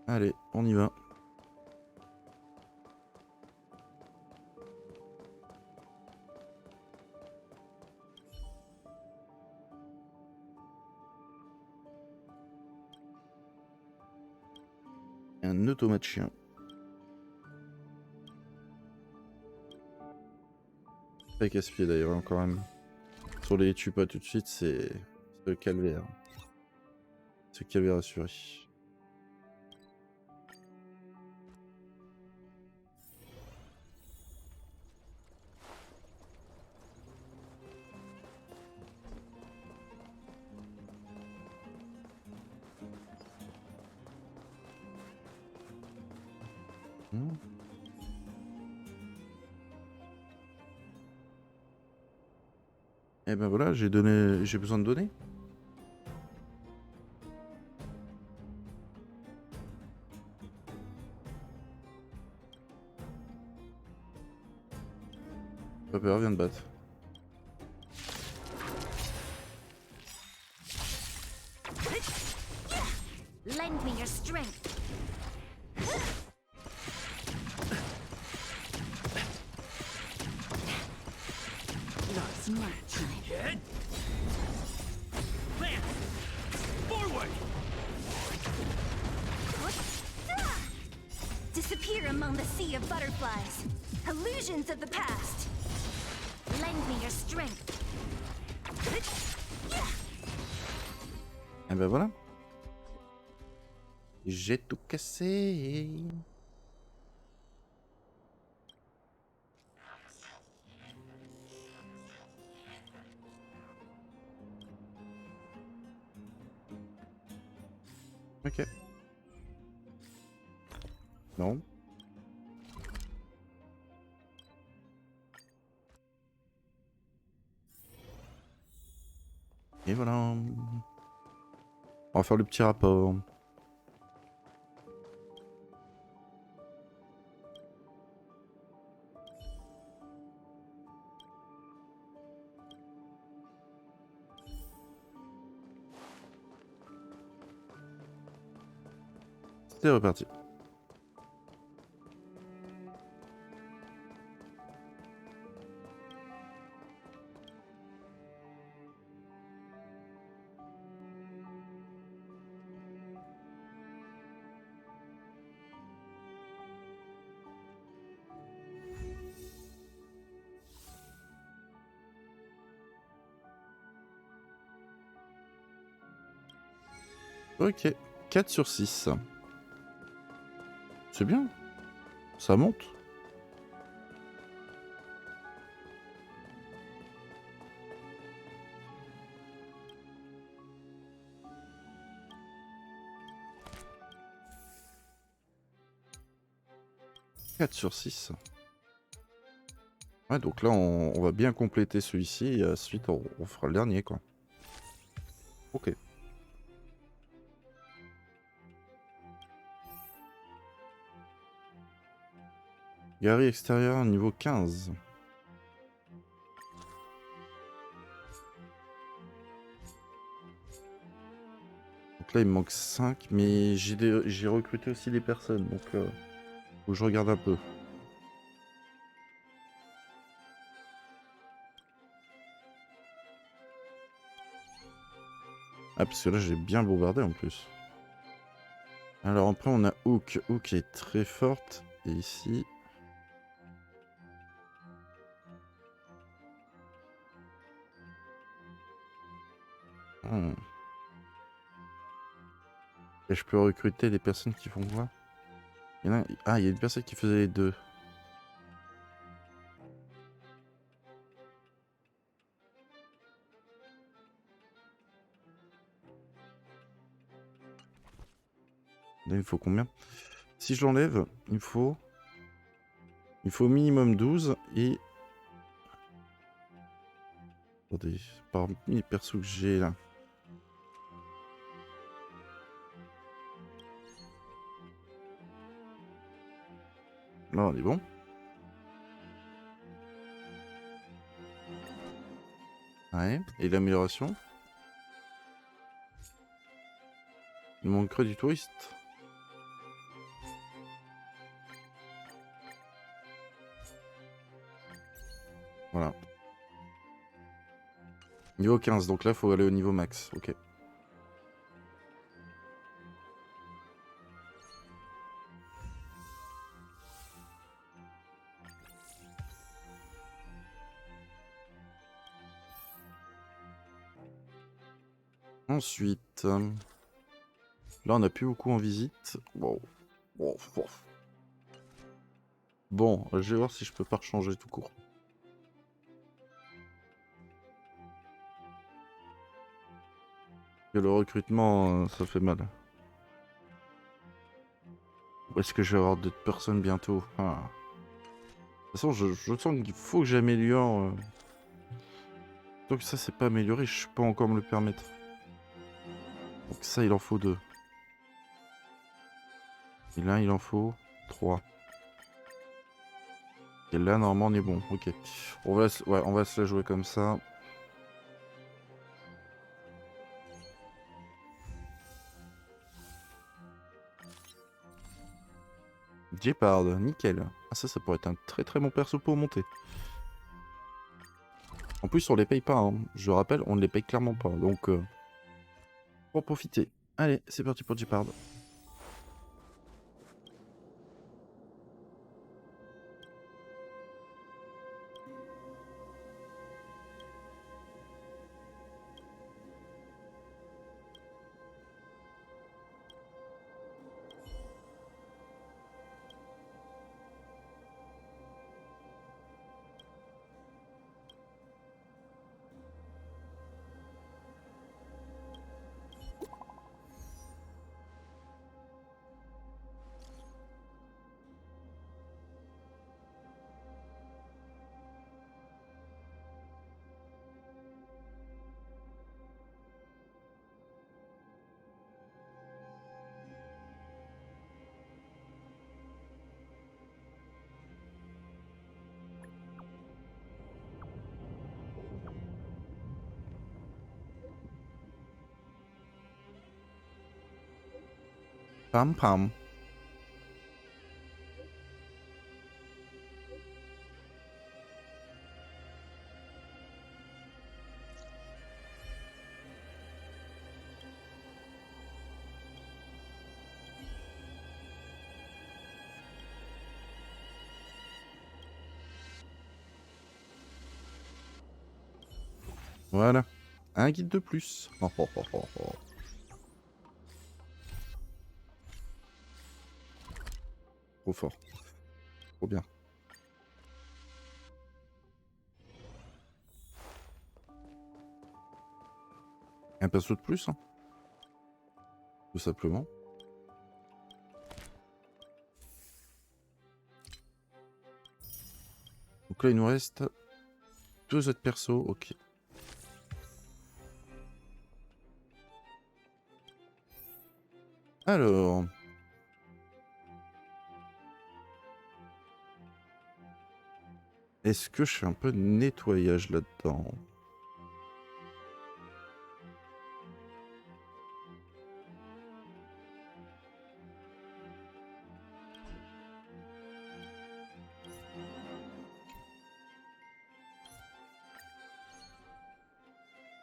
Allez, on y va. Un automate chien. Pas casse-pied d'ailleurs, quand même. Sur les tue pas tout de suite, c'est le calvaire. C'est le calvaire assuré. Et ben voilà, j'ai besoin de données. Pas peur, viens de battre. Lend me your strength. Not much. Head. Lance. Forward. Disappear among the sea of butterflies. Illusions of the past. Lend me your strength. Et ben voilà. J'ai tout cassé. Ok. Non. Et voilà. On va faire le petit rapport. C'est reparti. Ok, 4 sur 6. C'est bien. Ça monte. Sur 6. Ouais, donc là, on va bien compléter celui-ci et ensuite, on fera le dernier, quoi. Ok. Galerie extérieure, niveau 15. Donc là, il me manque 5, mais j'ai recruté aussi des personnes, donc faut que je regarde un peu. Ah, parce que là, j'ai bien bombardé en plus. Alors après, on a Hook. Hook est très forte. Et ici... Et je peux recruter des personnes qui font quoi? Ah, il y a une personne qui faisait les deux. Là, il faut combien? Si je l'enlève, il faut minimum 12 et... Attendez, parmi les persos que j'ai là. Là, on est bon. Ouais, et l'amélioration? Il manquerait du touriste. Voilà. Niveau 15, donc là, il faut aller au niveau max. Ok. Ensuite... Là, on n'a plus beaucoup en visite. Bon. Bon, je vais voir si je peux pas rechanger tout court. Que le recrutement, ça fait mal. Où est-ce que je vais avoir d'autres personnes bientôt? Ah. De toute façon, je sens qu'il faut que j'améliore. Donc ça, c'est pas amélioré, je peux encore me le permettre. Donc ça, il en faut 2. Et là, il en faut 3. Et là, normalement, on est bon. Ok. On va se la jouer comme ça. Gepard, nickel. Ah ça pourrait être un très très bon perso pour monter. En plus, on les paye pas. Hein. Je rappelle, on ne les paye clairement pas. Donc, pour en profiter. Allez, c'est parti pour Gepard. Pam pam. Voilà. Un guide de plus. Oh, oh, oh, oh, oh. Trop fort. Trop bien. Un perso de plus, hein. Tout simplement. Donc là, il nous reste 2 autres persos. Ok. Alors... Est-ce que je fais un peu de nettoyage là-dedans?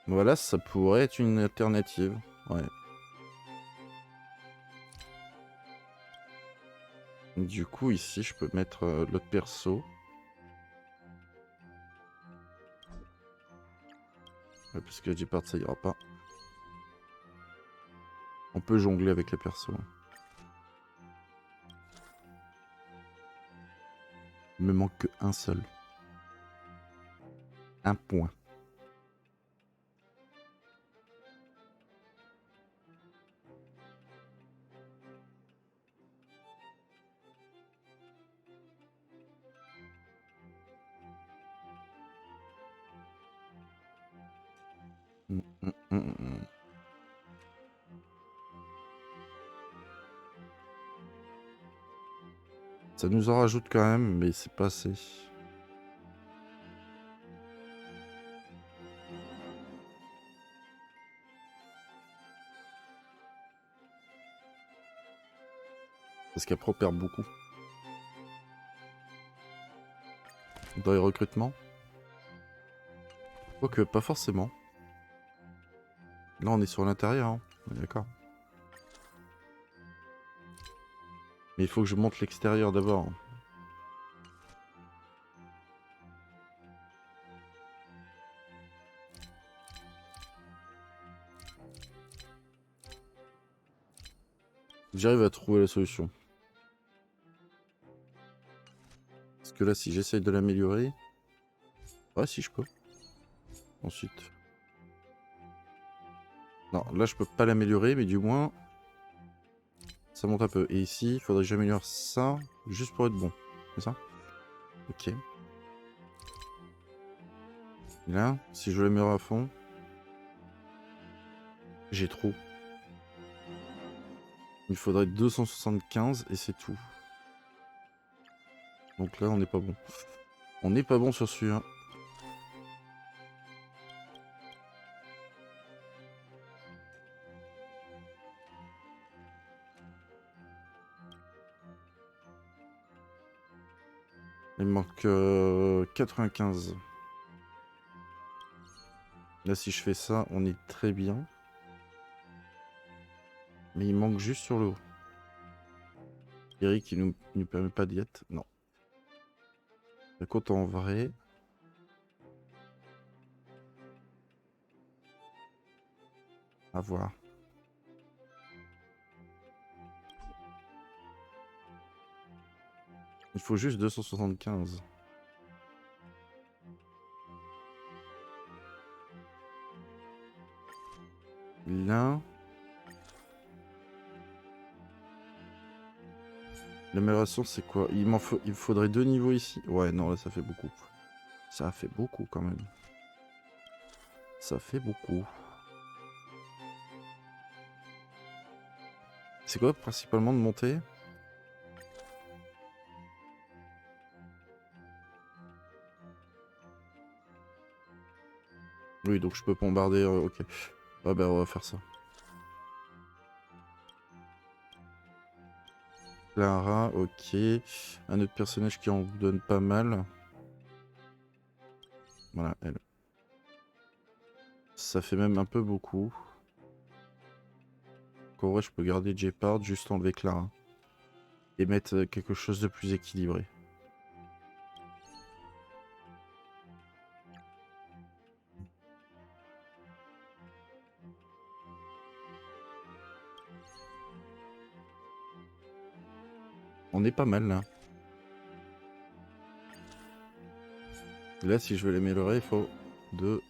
Voilà, ça pourrait être une alternative. Ouais. Du coup, ici, je peux mettre l'autre perso. Ouais, parce que J-Part, ça ira pas. On peut jongler avec les persos. Il me manque qu'un seul. Un point. Ça nous en rajoute quand même, mais c'est pas assez. Parce qu'après on perd beaucoup. Dans les recrutements. Quoique, pas forcément. Là on est sur l'intérieur, hein. D'accord. Mais il faut que je monte l'extérieur d'abord. J'arrive à trouver la solution. Parce que là, si j'essaye de l'améliorer... Ouais, si je peux. Ensuite... Non, là, je peux pas l'améliorer, mais du moins... Ça monte un peu. Et ici, il faudrait que j'améliore ça, juste pour être bon. C'est ça? Ok. Et là, si je l'améliore à fond... J'ai trop. Il faudrait 275 et c'est tout. Donc là, on n'est pas bon. On n'est pas bon sur celui-là. Il me manque 95. Là, si je fais ça, on est très bien. Mais il manque juste sur le haut. Eric, il nous permet pas d'y être. Non. Par contre, en vrai... À voir. Il faut juste 275. Là... L'amélioration, c'est quoi? Il me faudrait 2 niveaux ici. Ouais, non, là, ça fait beaucoup. Ça fait beaucoup, quand même. Ça fait beaucoup. C'est quoi, principalement, de monter? Oui, donc je peux bombarder... ok. Ah bah, on va faire ça. Clara, ok. Un autre personnage qui en donne pas mal. Voilà, elle. Ça fait même un peu beaucoup. Donc, en vrai, je peux garder J-Part, juste enlever Clara. Et mettre quelque chose de plus équilibré. On est pas mal là. Et là, si je veux l'améliorer, il faut 2,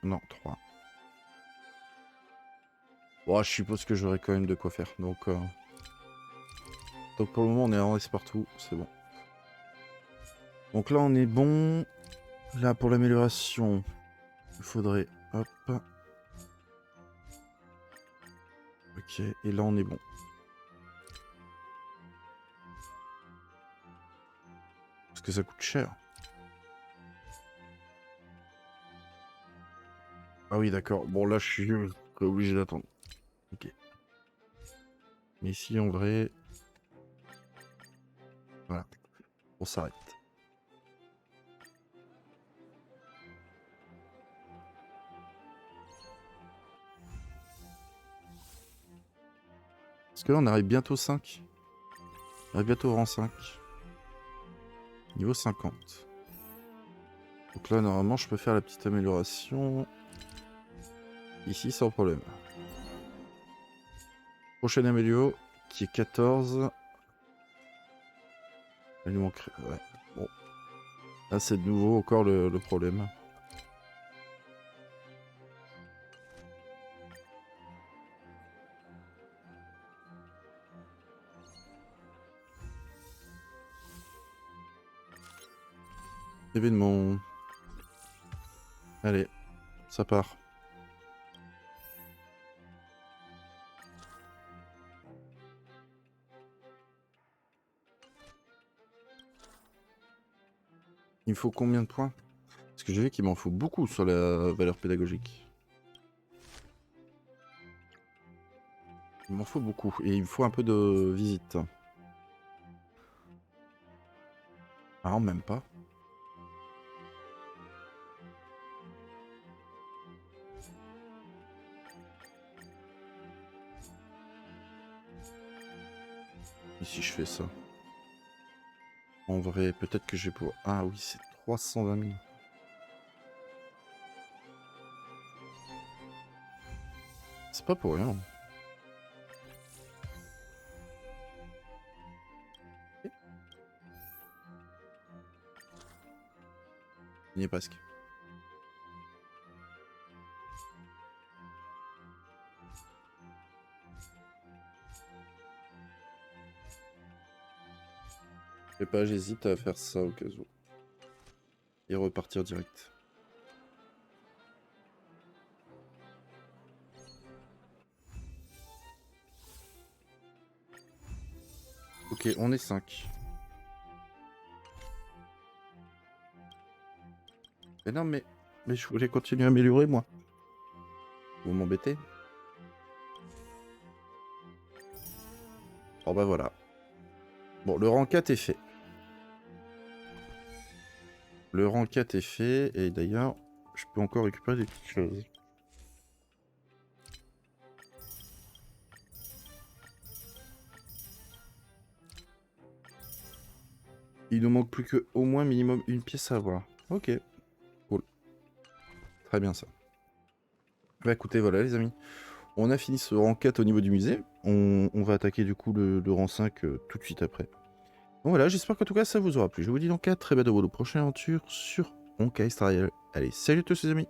non, 3. Bon, je suppose que j'aurai quand même de quoi faire. Donc pour le moment, on est en S partout, c'est bon. Donc là, on est bon. Là, pour l'amélioration, il faudrait... Hop. Ok, et là, on est bon. Parce que ça coûte cher. Ah oui, d'accord. Bon, là, je suis obligé d'attendre. Ok. Mais ici, en vrai... Voilà. On s'arrête. Parce que là, on arrive bientôt 5. On arrive bientôt au rang 5. Niveau 50. Donc là, normalement, je peux faire la petite amélioration. Ici, sans problème. Prochaine amélio, qui est 14. Il nous manquerait... Ouais, bon. Là, c'est de nouveau encore le problème. Événement. Allez, ça part. Il me faut combien de points? Parce que j'ai vu qu'il m'en faut beaucoup sur la valeur pédagogique. Il m'en faut beaucoup. Et il me faut un peu de visite. Ah non, même pas. Et si je fais ça? En vrai, peut-être que je vais pouvoir... Ah oui, c'est 320 000. C'est pas pour rien. Il y est presque. Je sais pas, j'hésite à faire ça au cas où. Et repartir direct. Ok, on est 5. Mais non, mais je voulais continuer à améliorer, moi. Vous m'embêtez. Oh bah voilà. Bon, le rang 4 est fait. Le rang 4 est fait, et d'ailleurs, je peux encore récupérer des petites choses. Il nous manque plus que au moins minimum une pièce à avoir. Ok, cool. Très bien ça. Bah écoutez, voilà les amis. On a fini ce rang 4 au niveau du musée. On va attaquer du coup le rang 5 tout de suite après. Donc voilà, j'espère qu'en tout cas ça vous aura plu. Je vous dis donc à très bientôt pour le prochain aventure sur HONKAI STAR RAIL. Allez, salut à tous les amis.